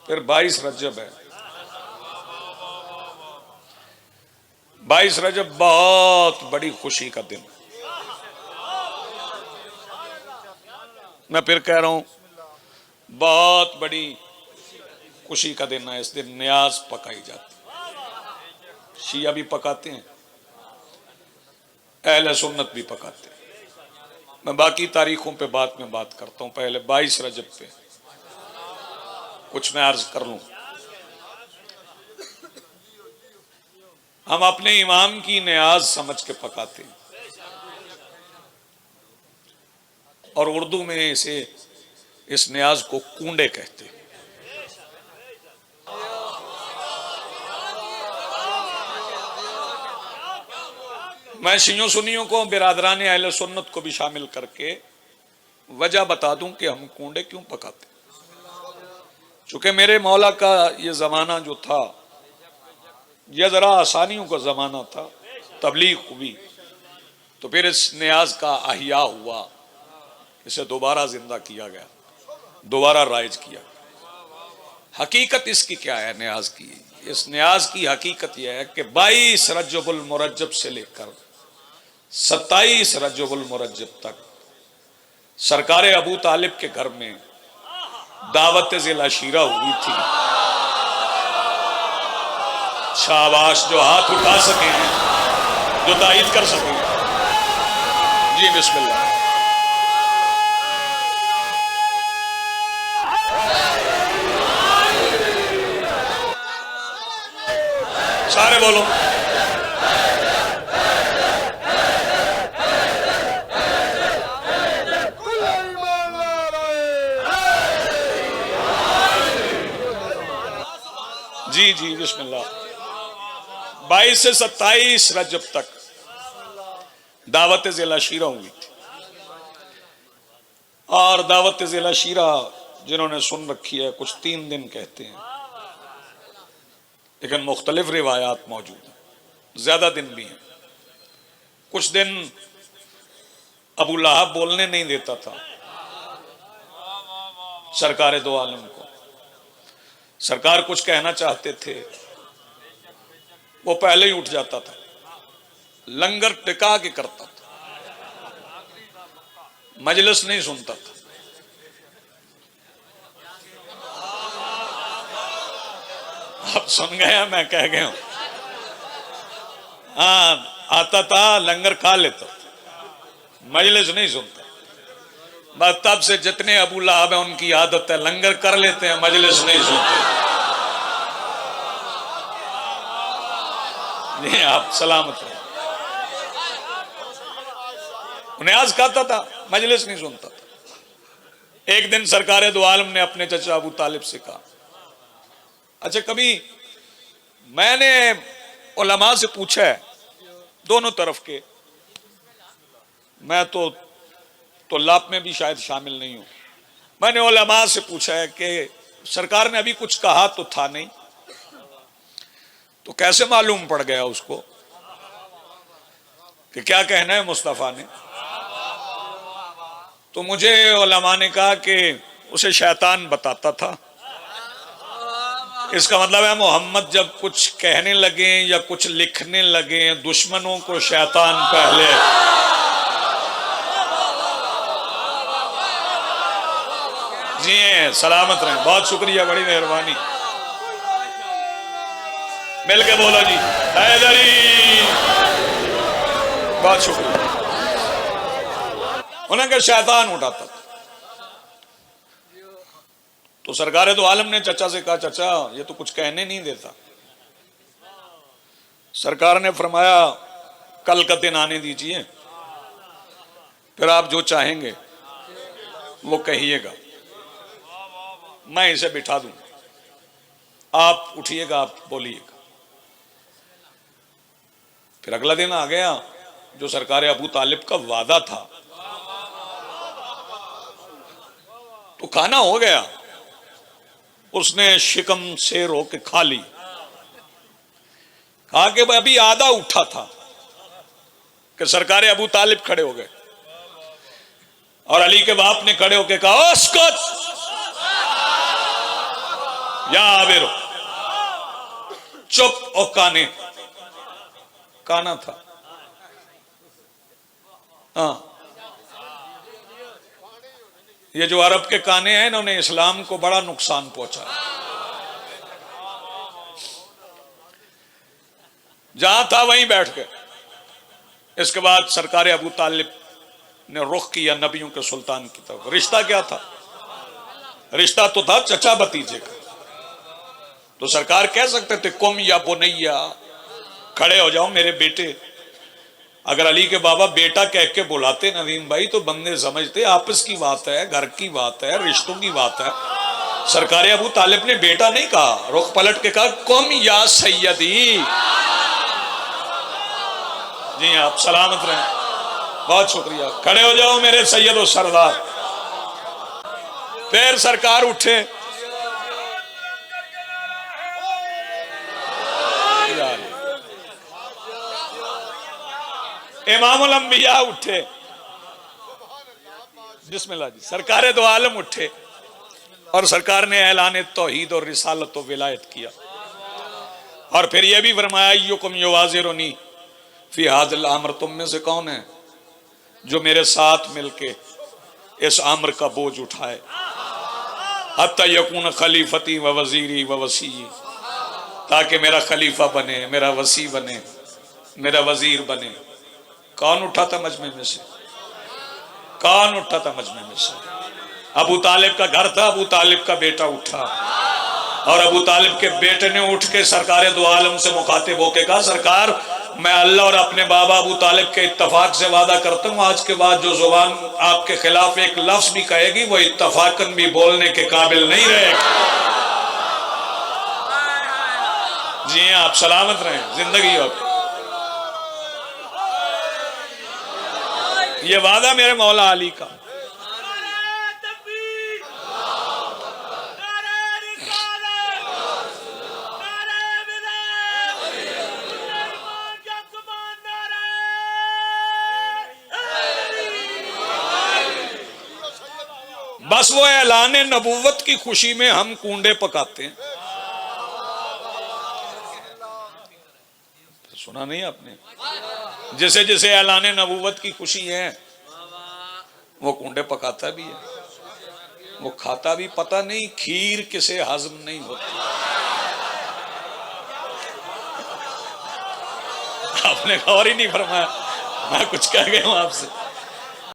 फिर 22 रजब है। 22 रजब बहुत बड़ी खुशी का दिन। मैं फिर कह रहा हूं, बहुत बड़ी खुशी का दिन है। इस दिन न्याज पकाई जाती है। शिया भी पकाते हैं, अहले सुन्नत भी पकाते हैं। मैं बाकी तारीखों पे बाद में बात करता हूं, पहले 22 रजब पे कुछ मैं अर्ज कर लूं। हम अपने इमाम की न्याज समझ के पकाते हैं, और उर्दू में इसे, इस न्याज को कूंडे कहते हैं। मैं शियों सुन्नियों को, बिरादरान अहले सुन्नत को भी शामिल करके वजह बता दूं कि हम कूंडे क्यों पकाते। चूंकि मेरे मौला का ये जमाना जो था, यह जरा आसानियों का जमाना था, तबलीग हुई, तो फिर इस न्याज का अहिया हुआ, इसे दोबारा जिंदा किया गया, दोबारा राइज किया। हकीकत इसकी क्या है न्याज की? इस न्याज की हकीकत यह है कि 22 रजबुल मुरज्जब से लेकर 27 रजबुल मुरज्जब तक सरकार अबू तालिब के घर में दावत ज़िल अशीरा हुई थी। शाबाश, जो हाथ उठा सके हैं, जो तायीद कर सके। जी बिस्मिल्लाह। सारे बोलो। जी जी बिस्मिल्लाह। 22 से 27 रजब तक दावत ज़िल अशीरा हुई थी। और दावत ज़िल अशीरा जिन्होंने सुन रखी है, कुछ 3 दिन कहते हैं, लेकिन मुख्तलिफ रिवायात मौजूद हैं, ज्यादा दिन भी हैं। कुछ दिन अबू लहब बोलने नहीं देता था सरकार दो आलम को। सरकार कुछ कहना चाहते थे, वो पहले ही उठ जाता था, लंगर टिका के करता था, मजलिस नहीं सुनता था। अब सुन गया, मैं कह गया हूं। हाँ, आता था, लंगर खा लेता था, मजलिस नहीं सुनता। बस तब से जितने अबू लहब है उनकी आदत है, लंगर कर लेते हैं, मजलिस नहीं सुनते। नहीं, आप सलामत रहे। न्याज खाता था, मजलिस नहीं सुनता था। एक दिन सरकार दो आलम ने अपने चचा अबू तालिब से कहा, अच्छा कभी मैंने उलमा से पूछा है, दोनों तरफ के, मैं तो तुल्लाब में भी शायद शामिल नहीं हूं, मैंने उलमा से पूछा है कि सरकार ने अभी कुछ कहा तो था नहीं, तो कैसे मालूम पड़ गया उसको कि क्या कहना है मुस्तफा ने? तो मुझे उलमा ने कहा कि उसे शैतान बताता था। इसका मतलब है मोहम्मद जब कुछ कहने लगे या कुछ लिखने लगे, दुश्मनों को शैतान पहले। जी सलामत रहें, बहुत शुक्रिया, बड़ी मेहरबानी। मिलके बोलो जी, हैदरी, बहुत शुक्रिया। उन्हें क्या शैतान उठाता था। तो सरकार दो आलम ने चचा से कहा, चचा ये तो कुछ कहने नहीं देता। सरकार ने फरमाया, कल का दिन आने दीजिए, फिर आप जो चाहेंगे वो कहिएगा, मैं इसे बिठा दूं, आप उठिएगा, आप बोलिएगा। फिर अगला दिन आ गया, जो सरकार अबू तालिब का वादा था, तो खाना हो गया, उसने शिकम शेर होके खा ली। कहा कि अभी आधा उठा था कि सरकार अबू तालिब खड़े हो गए, और अली के बाप ने खड़े होके कहा, उसकुत, या आबिर, चुप और काने, काना था। हाँ, ये जो अरब के काने हैं इन्होंने इस्लाम को बड़ा नुकसान पहुंचा। जहां था वहीं बैठ गए। इसके बाद सरकार अबू तालिब ने रुख किया नबियों के सुल्तान की तरफ। रिश्ता क्या था? रिश्ता तो था चचा भतीजे का। तो सरकार कह सकते थे कुम या बुनैया, खड़े हो जाओ मेरे बेटे। अगर अली के बाबा बेटा कह के बुलाते नदीम भाई तो बंदे समझते आपस की बात है, घर की बात है, रिश्तों की बात है। सरकार अबू तालिब ने बेटा नहीं कहा, रुख पलट के कहा कुम या सैयदी। जी आप सलामत रहें, बहुत शुक्रिया। खड़े हो जाओ मेरे सैयद और सरदार। फिर सरकार उठे, इमामुल अंबिया उठे, बिस्मिल्लाह जी, सरकार दो आलम उठे और सरकार ने ऐलान तौहीद और रिसालत और विलायत किया। और फिर यह भी फरमाया युकुम युवाज़िरुनी फी हाज़िल अम्र, तुम में से कौन है जो मेरे साथ मिलके इस अम्र का बोझ उठाए। हत्ता यकून खलीफती व वजीरी व वसी, ताकि मेरा खलीफा बने, मेरा वसी बने, मेरा वजीर बने। कौन उठा था मजमे में से? कौन उठा था मजमे में से? अबू तालिब का घर था, अबू तालिब का बेटा उठा। और अबू तालिब के बेटे ने उठ के सरकार दो आलम से मुखातिब होके कहा, सरकार मैं अल्लाह और अपने बाबा अबू तालिब के इत्तफाक से वादा करता हूँ, आज के बाद जो जुबान आपके खिलाफ एक लफ्ज भी कहेगी वो इत्तफाकन भी बोलने के काबिल नहीं रहेगी। जी आप सलामत रहें, जिंदगी हो। ये वादा मेरे मौला अली का। बस वो ऐलान नबूवत की खुशी में हम कूंडे पकाते हैं। सुना नहीं आपने? जैसे जैसे ऐलान नबूवत की खुशी है वो कूंडे पकाता भी है, वो खाता भी। पता नहीं खीर किसे हजम नहीं होती। आपने गौर ही नहीं फरमाया, मैं कुछ कह गया हूं आपसे।